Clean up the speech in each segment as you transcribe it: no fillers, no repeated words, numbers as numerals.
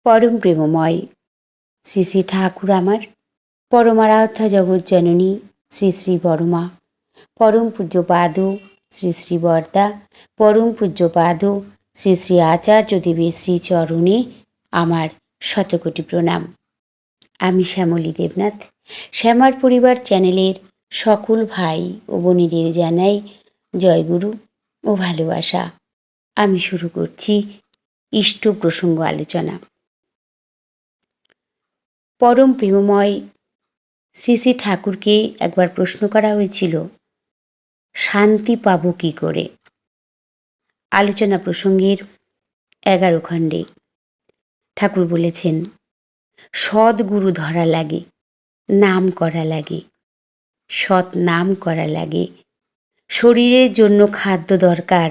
পরম প্রেমময় শ্রী শ্রী ঠাকুর আমার, পরমারাধ্যা জগজ্জননী শ্রী শ্রী বড়মা, পরম পূজ্যপাদ শ্রী শ্রী বরদা, পরম পূজ্যপাদ শ্রী শ্রী আচার্যদেবের শ্রীচরণে আমার শতকোটি প্রণাম। আমি শ্যামলী দেবনাথ, শ্যামার পরিবার চ্যানেলের সকল ভাই ও বোনেদের জানাই জয়গুরু ও ভালোবাসা। আমি শুরু করছি ইষ্ট প্রসঙ্গ আলোচনা। পরম প্রেমময় শ্রী শ্রী ঠাকুরকে একবার প্রশ্ন করা হয়েছিল, শান্তি পাব কি করে? আলোচনা প্রসঙ্গের 11 খণ্ডে ঠাকুর বলেছেন, সদ্গুরু ধরা লাগে, নাম করা লাগে, সৎ নাম করা লাগে। শরীরের জন্য খাদ্য দরকার।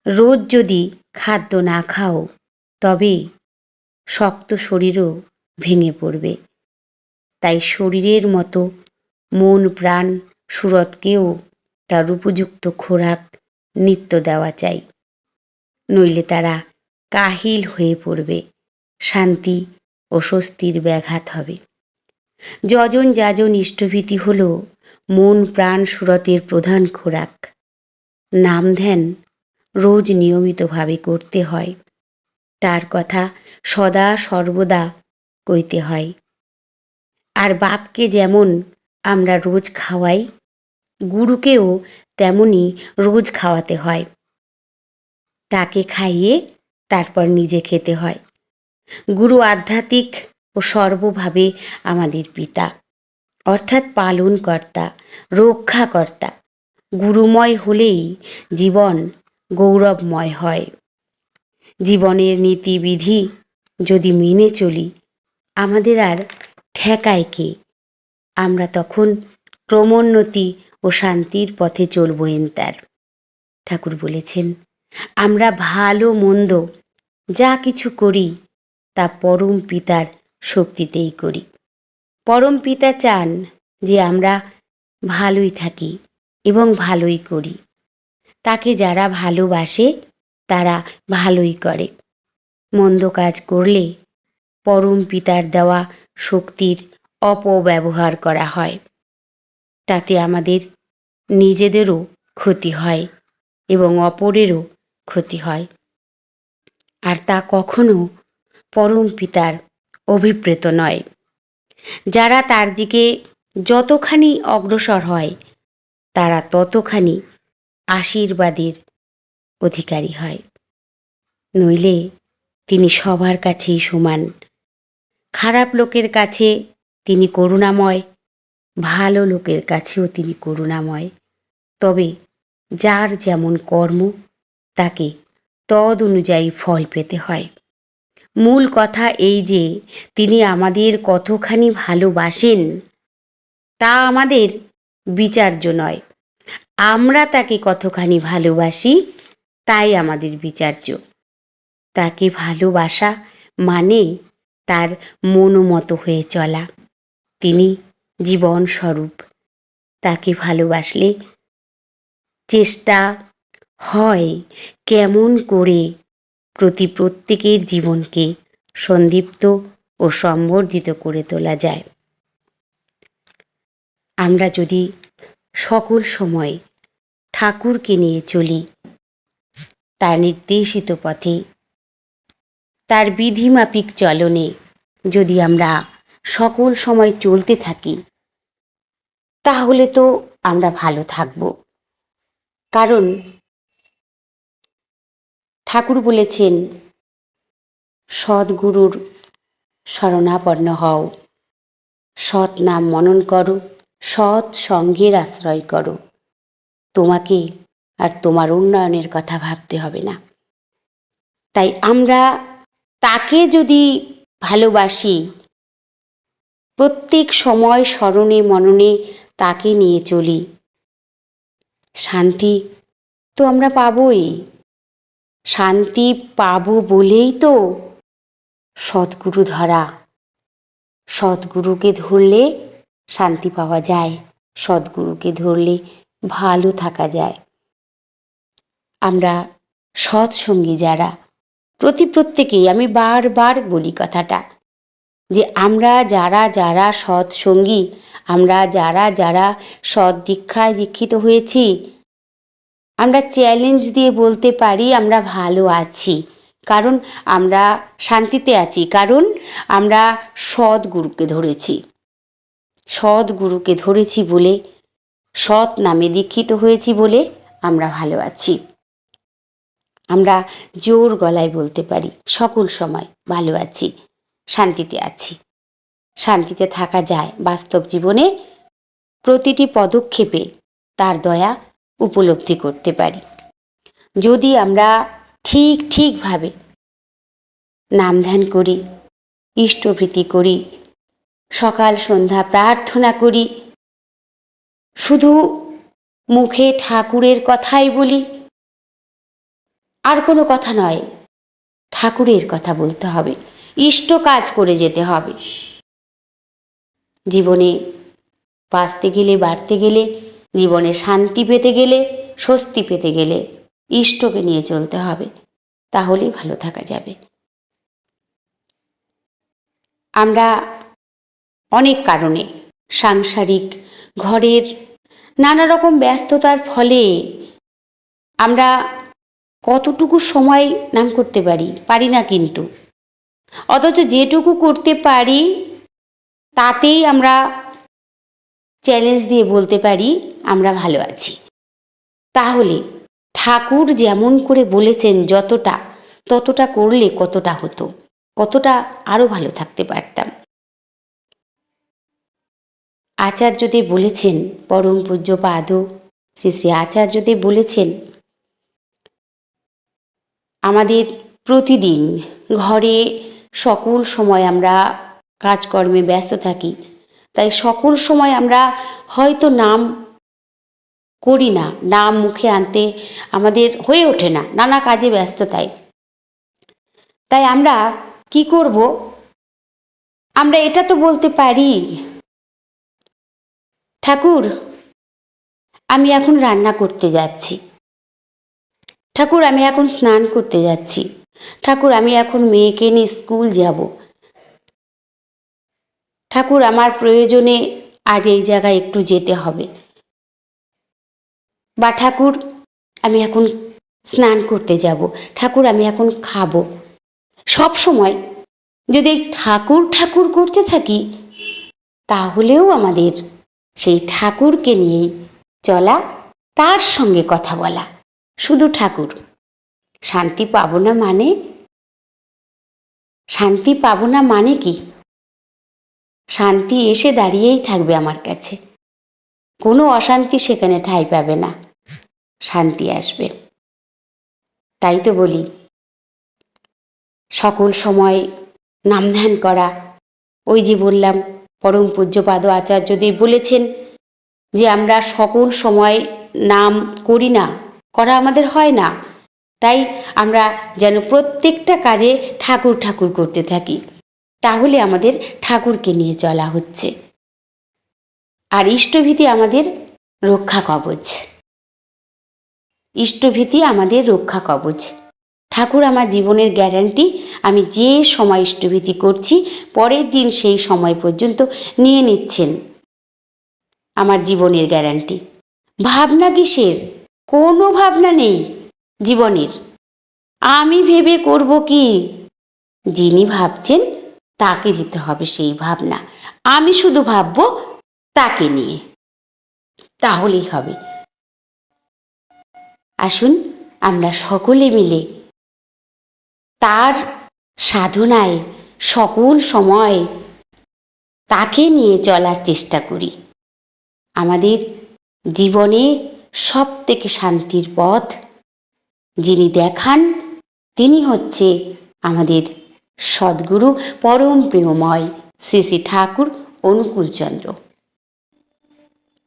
রোজ যদি খাদ্য না খাও তবে শক্ত শরীরও ভেঙে পড়বে। তাই শরীরের মতো মন প্রাণ সুরতকেও তার উপযুক্ত খোরাক নিত্য দেওয়া চাই, নইলে তারা কাহিল হয়ে পড়বে, শান্তি ও স্বস্তির ব্যাঘাত হবে। যজন যাজন ইষ্টভীতি হল মন প্রাণ সুরতের প্রধান খোরাক। নাম ধ্যান রোজ নিয়মিতভাবে করতে হয়, তার কথা সদা সর্বদা কইতে হয়। আর বাপকে যেমন আমরা রোজ খাওয়াই, গুরুকেও তেমনি রোজ খাওয়াতে হয়। তাকে খাইয়ে তারপর নিজে খেতে হয়। গুরু আধ্যাত্মিক ও সর্বভাবে আমাদের পিতা, অর্থাৎ পালনকর্তা, রক্ষাকর্তা। গুরুময় হলেই জীবন গৌরবময় হয়। জীবনের নীতিবিধি যদি মেনে চলি, আমাদের আর ঠেকায় কে? আমরা তখন ক্রমোন্নতি ও শান্তির পথে চলব এনতার। ঠাকুর বলেছেন, আমরা ভালো মন্দ যা কিছু করি তা পরম পিতার শক্তিতেই করি। পরম পিতা চান যে আমরা ভালোই থাকি এবং ভালোই করি। তাকে যারা ভালোবাসে তারা ভালোই করে। মন্দ কাজ করলে পরম পিতার দেওয়া শক্তির অপব্যবহার করা হয়। তাতে আমাদের নিজেদেরও ক্ষতি হয় এবং অপরেরও ক্ষতি হয়। আর তা কখনো পরম পিতার অভিপ্রেত নয়। যারা তার দিকে যতখানি অগ্রসর হয় তারা ততখানি আশীর্বাদের অধিকারী হয়। নইলে তিনি সবার কাছেই সমান। খারাপ লোকের কাছে তিনি করুণাময়, ভালো লোকের কাছেও তিনি করুণাময়। তবে যার যেমন কর্ম তাকে তদ অনুযায়ী ফল পেতে হয়। মূল কথা এই যে তিনি আমাদের কতখানি ভালোবাসেন তা আমাদের বিচার্য নয়। আমরা তাকে কতখানি ভালোবাসি তাই আমাদের বিচার্য। তাকে ভালোবাসা মানে তার মনোমতো হয়ে চলা। তিনি জীবন স্বরূপ। তাকে ভালোবাসলে চেষ্টা হয় কেমন করে প্রত্যেকের জীবনকে সন্দীপ্ত ও সম্বর্ধিত করে তোলা যায়। আমরা যদি সকল সময় ঠাকুরকে নিয়ে চলি, তার নির্দেশিত পথে, তার বিধিমাফিক চলনে যদি আমরা সকল সময় চলতে থাকি, তাহলে তো আমরা ভালো থাকব। কারণ ঠাকুর বলেছেন, সদ্গুরুর শরণাপন্ন হও, সৎ নাম মনন করো, সৎ সঙ্গের আশ্রয় করো। তোমাকে আর তোমার উন্নয়নের কথা ভাবতে হবে না। তাই আমরা তাকে যদি ভালোবাসি, প্রত্যেক সময় স্মরণে মননে তাকে নিয়ে চলি, শান্তি তো আমরা পাবই। শান্তি পাবো বলেই তো সদ্গুরু ধরা। সদ্গুরুকে ধরলে শান্তি পাওয়া যায়, সদ্গুরুকে ধরলে ভালো থাকা যায়। আমরা সৎসঙ্গী যারা, প্রত্যেকেই আমি বারবার বলি কথাটা, যে আমরা যারা যারা সৎসঙ্গী, আমরা যারা যারা সৎ দীক্ষায় দীক্ষিত হয়েছি, আমরা চ্যালেঞ্জ দিয়ে বলতে পারি আমরা ভালো আছি। কারণ আমরা শান্তিতে আছি, কারণ আমরা সদ্গুরুকে ধরেছি। সদ্গুরুকে ধরেছি বলে, সৎ নামে দীক্ষিত হয়েছি বলে আমরা ভালো আছি। আমরা জোর গলায় বলতে পারি সকল সময় ভালো আছি, শান্তিতে আছি। শান্তিতে থাকা যায় বাস্তব জীবনে, প্রতিটি পদক্ষেপে তার দয়া উপলব্ধি করতে পারি। যদি আমরা ঠিকভাবে নাম ধ্যান করি, ইষ্টভীতি করি, সকাল সন্ধ্যা প্রার্থনা করি, শুধু মুখে ঠাকুরের কথাই বলি, আর কোনো কথা নয়, ঠাকুরের কথা বলতে হবে, ইষ্ট কাজ করে যেতে হবে। জীবনে বাঁচতে গেলে, বাড়তে গেলে, জীবনে শান্তি পেতে গেলে, স্বস্তি পেতে গেলে ইষ্টকে নিয়ে চলতে হবে, তাহলেই ভালো থাকা যাবে। আমরা অনেক কারণে, সাংসারিক, ঘরের নানা রকম ব্যস্ততার ফলে আমরা কতটুকু সময় নাম করতে পারি না কিন্তু, অথচ যেটুকু করতে পারি তাতেই আমরা চ্যালেঞ্জ দিয়ে বলতে পারি আমরা ভালো আছি। তাহলে ঠাকুর যেমন করে বলেছেন যতটা, ততটা করলে কতটা হতো, কতটা আরো ভালো থাকতে পারতাম। আচার্যদেব বলেছেন, পরম পূজ্যপাদ শ্রী শ্রী আচার্যদেব বলেছেন, আমাদের প্রতিদিন ঘরে সকল সময় আমরা কাজকর্মে ব্যস্ত থাকি, তাই সকল সময় আমরা হয়তো নাম করি না, নাম মুখে আনতে আমাদের হয়ে ওঠে না, নানা কাজে ব্যস্ততায়। তাই আমরা কি করব, আমরা এটা তো বলতে পারি, ঠাকুর আমি এখন রান্না করতে যাচ্ছি, ঠাকুর আমি এখন স্নান করতে যাচ্ছি, ঠাকুর আমি এখন মেয়েকে নিয়ে স্কুল যাব, ঠাকুর আমার প্রয়োজনে আজ এই জায়গায় একটু যেতে হবে, বা ঠাকুর আমি এখন স্নান করতে যাব, ঠাকুর আমি এখন খাবো। সব সময় যদি ঠাকুর ঠাকুর করতে থাকি, তাহলেও আমাদের সেই ঠাকুরকে নিয়েই চলা, তার সঙ্গে কথা বলা, শুধু ঠাকুর। শান্তি পাবো না মানে, শান্তি পাবো না মানে কি? শান্তি এসে দাঁড়িয়েই থাকবে আমার কাছে, কোনো অশান্তি সেখানে ঠাঁই পাবে না, শান্তি আসবে। তাই তো বলি সকল সময় নাম ধ্যান করা। ওই যে বললাম, পরম পূজ্যপাদ আচার্যদেব বলেছেন যে আমরা সকল সময় নাম করি না, করা আমাদের হয় না, তাই আমরা যেন প্রত্যেকটা কাজে ঠাকুর ঠাকুর করতে থাকি, তাহলে আমাদের ঠাকুরকে নিয়ে চলা হচ্ছে। আর ইষ্টভীতি আমাদের রক্ষা কবচ, ইষ্টভীতি আমাদের রক্ষা কবচ। ঠাকুর আমার জীবনের গ্যারান্টি, আমি যে সময় ইষ্টভীতি করছি পরের দিন সেই সময় পর্যন্ত নিয়ে নিচ্ছেন আমার জীবনের গ্যারান্টি। ভাবনা কিসের? কোনো ভাবনা নেই জীবনের। আমি ভেবে করব কি? যিনি ভাবছেন তাকে দিতে হবে সেই ভাবনা, আমি শুধু ভাববো তাকে নিয়ে, তাহলেই হবে। আসুন আমরা সকলে মিলে তার সাধনায় সকল সময় তাকে নিয়ে চলার চেষ্টা করি। আমাদের জীবনে সব থেকে শান্তির পথ যিনি দেখান, তিনি হচ্ছে আমাদের সদ্গুরু পরম প্রেমময় শ্রী শ্রী ঠাকুর অনুকূলচন্দ্র।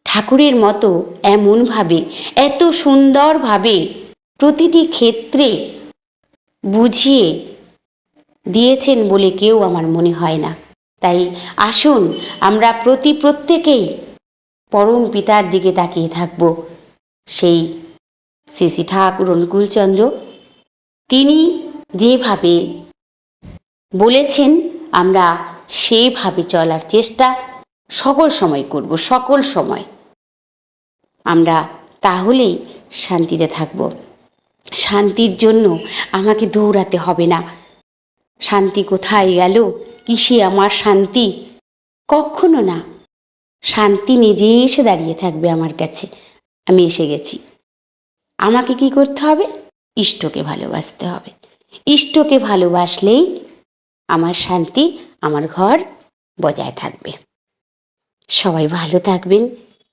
ঠাকুরের মতো এমনভাবে, এত সুন্দরভাবে প্রতিটি ক্ষেত্রে বুঝিয়ে দিয়েছেন বলে কেউ আমার মনে হয় না। তাই আসুন আমরা প্রত্যেকেই পরম পিতার দিকে তাকিয়ে থাকব, সেই শ্রী শ্রী ঠাকুর অনুকূলচন্দ্র। তিনি যেভাবে বলেছেন আমরা সেইভাবে চলার চেষ্টা সকল সময় করব, সকল সময়। আমরা তাহলেই শান্তিতে থাকব। শান্তির জন্য আমাকে দৌড়াতে হবে না। শান্তি কোথায় গেল, কিসে আমার শান্তি? কখনো না। শান্তি নিজেই এসে দাঁড়িয়ে থাকবে আমার কাছে। আমি এসে গেছি। আমাকে কি করতে হবে? ইষ্টকে ভালোবাসতে হবে। ইষ্টকে ভালোবাসলেই আমার শান্তি, আমার ঘর বজায় থাকবে। সবাই ভালো থাকবেন,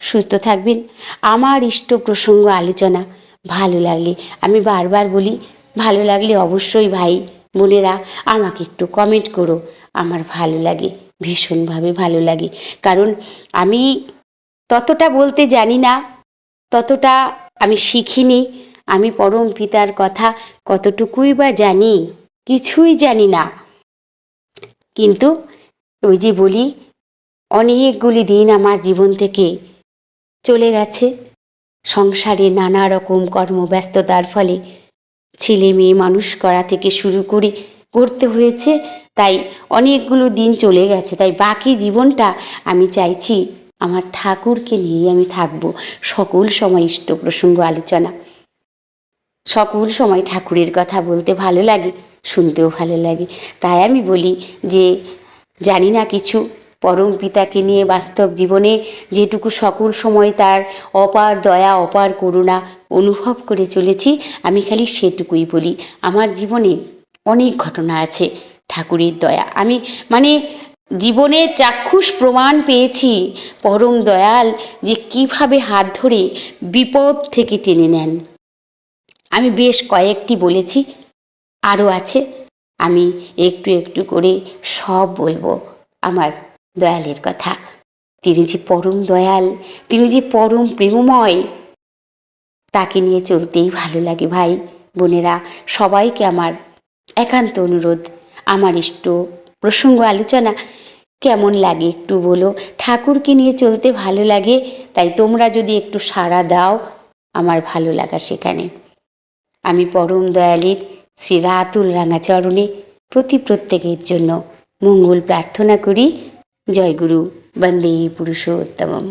সুস্থ থাকবেন। আমার ইষ্ট প্রসঙ্গ আলোচনা ভালো লাগলে, আমি বারবার বলি, ভালো লাগলে অবশ্যই ভাই বোনেরা আমাকে একটু কমেন্ট করো। আমার ভালো লাগে, ভীষণভাবে ভালো লাগে। কারণ আমি ততটা বলতে জানি না, ততটা আমি শিখিনি। আমি পরম পিতার কথা কতটুকুই বা জানি, কিছুই জানি না। কিন্তু ওই যে বলি, অনেকগুলি দিন আমার জীবন থেকে চলে গেছে। সংসারে নানা রকম কর্মব্যস্ততার ফলে ছেলে মেয়ে মানুষ করা থেকে শুরু করে করতে হয়েছে। তাই অনেকগুলো দিন চলে গেছে। তাই বাকি জীবনটা আমি চাইছি আমার ঠাকুরকে নিয়ে আমি থাকবো। সকল সময় ইষ্ট প্রসঙ্গ আলোচনা, সকল সময় ঠাকুরের কথা বলতে ভালো লাগে, শুনতেও ভালো লাগে। তাই আমি বলি যে জানি না কিছু, পরম পিতাকে নিয়ে বাস্তব জীবনে যেটুকু সকল সময় তার অপার দয়া, অপার করুণা অনুভব করে চলেছি, আমি খালি সেটুকুই বলি। আমার জীবনে অনেক ঘটনা আছে ঠাকুরের দয়া। আমি জীবনে চাক্ষুষ প্রমাণ পেয়েছি পরম দয়াল যে কিভাবে হাত ধরে বিপদ থেকে টেনে নেন। আমি বেশ কয়েকটি বলেছি, আরও আছে। আমি একটু একটু করে সব বলবো আমার দয়ালের কথা। তিনি যে পরম দয়াল, তিনি যে পরম প্রেমময়, তাকে নিয়ে চলতেই ভালো লাগে। ভাই বোনেরা সবাইকে আমার একান্ত অনুরোধ, আমার ইষ্ট প্রসঙ্গ আলোচনা কেমন লাগে একটু বলো। ঠাকুরকে নিয়ে চলতে ভালো লাগে, তাই তোমরা যদি একটু সাড়া দাও আমার ভালো লাগা সেখানে। আমি পরম দয়ালের শ্রী রাতুল রাঙা চরণে প্রত্যেকের জন্য মঙ্গল প্রার্থনা করি। জয় গুরু, বন্দে পুরুষোত্তমম।